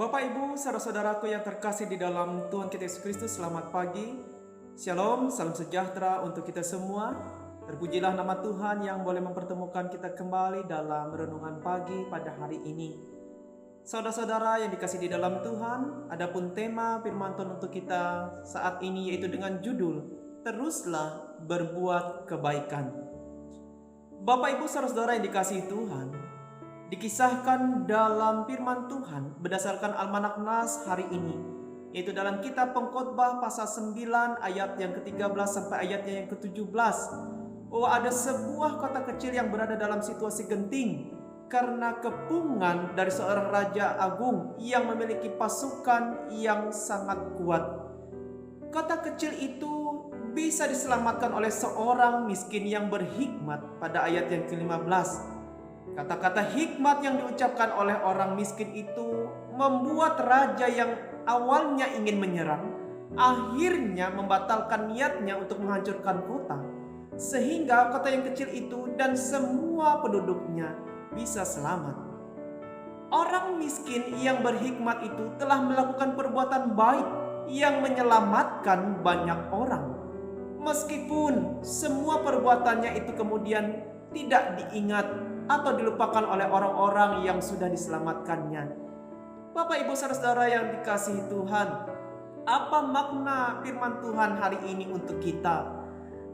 Bapak, Ibu, saudara-saudaraku yang terkasih di dalam Tuhan kita Yesus Kristus, selamat pagi. Shalom, salam sejahtera untuk kita semua. Terpujilah nama Tuhan yang boleh mempertemukan kita kembali dalam renungan pagi pada hari ini. Saudara-saudara yang dikasih di dalam Tuhan, adapun tema firman Tuhan untuk kita saat ini yaitu dengan judul Teruslah Berbuat Kebaikan. Bapak, Ibu, saudara-saudara yang dikasihi Tuhan, dikisahkan dalam firman Tuhan berdasarkan Almanak Nas hari ini, yaitu dalam kitab Pengkhotbah pasal 9 ayat yang ke-13 sampai ayatnya yang ke-17. Ada sebuah kota kecil yang berada dalam situasi genting karena kepungan dari seorang raja agung yang memiliki pasukan yang sangat kuat. Kota kecil itu bisa diselamatkan oleh seorang miskin yang berhikmat pada ayat yang ke-15. Kata-kata hikmat yang diucapkan oleh orang miskin itu membuat raja yang awalnya ingin menyerang akhirnya membatalkan niatnya untuk menghancurkan kota, sehingga kota yang kecil itu dan semua penduduknya bisa selamat. Orang miskin yang berhikmat itu telah melakukan perbuatan baik yang menyelamatkan banyak orang, meskipun semua perbuatannya itu kemudian tidak diingat atau dilupakan oleh orang-orang yang sudah diselamatkannya. Bapak, Ibu, saudara-saudara yang dikasihi Tuhan, apa makna firman Tuhan hari ini untuk kita?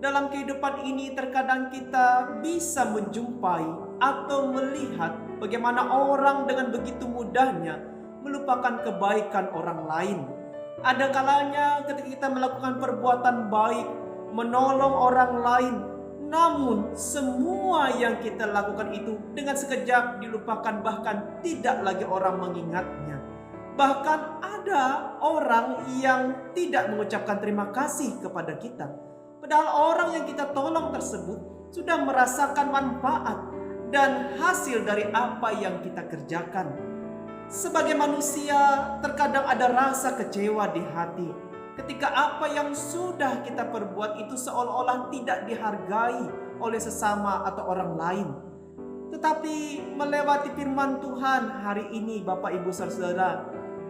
Dalam kehidupan ini terkadang kita bisa menjumpai atau melihat bagaimana orang dengan begitu mudahnya melupakan kebaikan orang lain. Ada kalanya ketika kita melakukan perbuatan baik, menolong orang lain, namun semua yang kita lakukan itu dengan sekejap dilupakan, bahkan tidak lagi orang mengingatnya. Bahkan ada orang yang tidak mengucapkan terima kasih kepada kita, padahal orang yang kita tolong tersebut sudah merasakan manfaat dan hasil dari apa yang kita kerjakan. Sebagai manusia, terkadang ada rasa kecewa di hati ketika apa yang sudah kita perbuat itu seolah-olah tidak dihargai oleh sesama atau orang lain. Tetapi melewati firman Tuhan hari ini, Bapak, Ibu, saudara,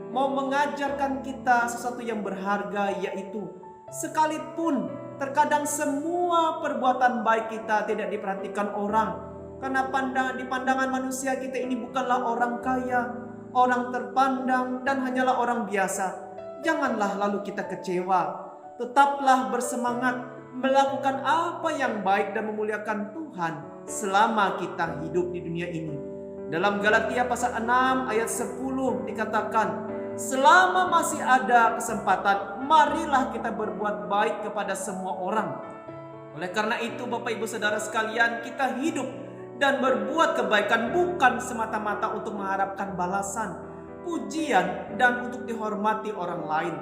mau mengajarkan kita sesuatu yang berharga, yaitu sekalipun terkadang semua perbuatan baik kita tidak diperhatikan orang, karena di pandangan manusia kita ini bukanlah orang kaya, orang terpandang, dan hanyalah orang biasa. Janganlah lalu kita kecewa. Tetaplah bersemangat melakukan apa yang baik dan memuliakan Tuhan selama kita hidup di dunia ini. Dalam Galatia pasal 6 ayat 10 dikatakan, selama masih ada kesempatan, marilah kita berbuat baik kepada semua orang. Oleh karena itu, Bapak, Ibu, saudara sekalian, kita hidup dan berbuat kebaikan bukan semata-mata untuk mengharapkan balasan, pujian, dan untuk dihormati orang lain,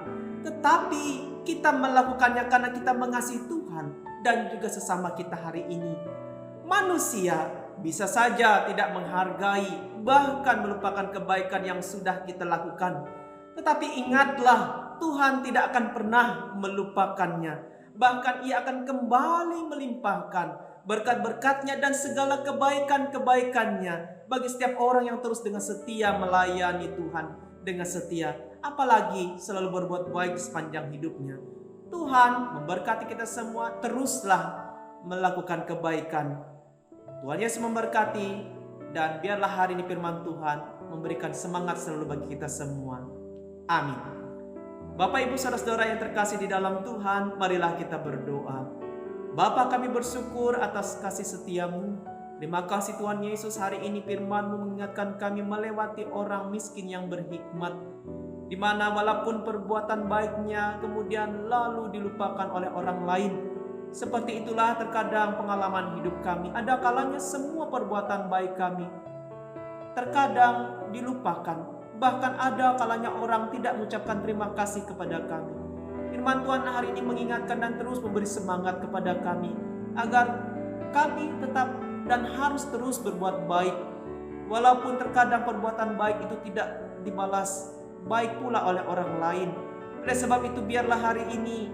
tetapi kita melakukannya karena kita mengasihi Tuhan dan juga sesama kita hari ini. Manusia bisa saja tidak menghargai, bahkan melupakan kebaikan yang sudah kita lakukan. Tetapi ingatlah, Tuhan tidak akan pernah melupakannya. Bahkan Ia akan kembali melimpahkan berkat-berkatnya dan segala kebaikan-kebaikannya bagi setiap orang yang terus dengan setia melayani Tuhan dengan setia, apalagi selalu berbuat baik sepanjang hidupnya. Tuhan memberkati kita semua, teruslah melakukan kebaikan. Tuhan Yesus memberkati, dan biarlah hari ini firman Tuhan memberikan semangat selalu bagi kita semua. Amin. Bapak, Ibu, saudara-saudara yang terkasih di dalam Tuhan, marilah kita berdoa. Bapa, kami bersyukur atas kasih setiamu. Terima kasih Tuhan Yesus, hari ini firman-Mu mengingatkan kami melewati orang miskin yang berhikmat, di mana walaupun perbuatan baiknya kemudian lalu dilupakan oleh orang lain. Seperti itulah terkadang pengalaman hidup kami. Ada kalanya semua perbuatan baik kami terkadang dilupakan. Bahkan ada kalanya orang tidak mengucapkan terima kasih kepada kami. Firman Tuhan hari ini mengingatkan dan terus memberi semangat kepada kami agar kami tetap dan harus terus berbuat baik. Walaupun terkadang perbuatan baik itu tidak dibalas baik pula oleh orang lain. Oleh sebab itu, biarlah hari ini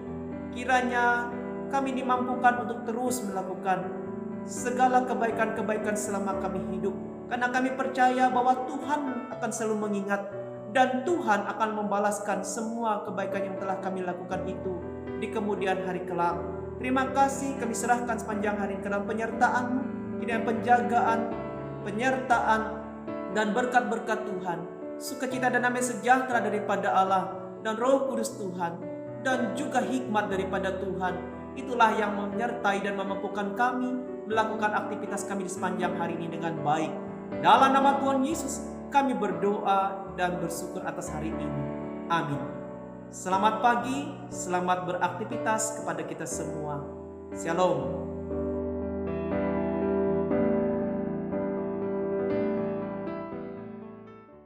kiranya kami dimampukan untuk terus melakukan segala kebaikan-kebaikan selama kami hidup. Karena kami percaya bahwa Tuhan akan selalu mengingat dan Tuhan akan membalaskan semua kebaikan yang telah kami lakukan itu di kemudian hari kelak. Terima kasih kami serahkan sepanjang hari ke dalam penyertaan-Mu, kiranya penjagaan, penyertaan, dan berkat-berkat Tuhan, sukacita dan damai sejahtera daripada Allah dan Roh Kudus Tuhan, dan juga hikmat daripada Tuhan, itulah yang menyertai dan memampukan kami melakukan aktivitas kami di sepanjang hari ini dengan baik. Dalam nama Tuhan Yesus kami berdoa dan bersyukur atas hari ini. Amin. Selamat pagi, selamat beraktivitas kepada kita semua. Shalom.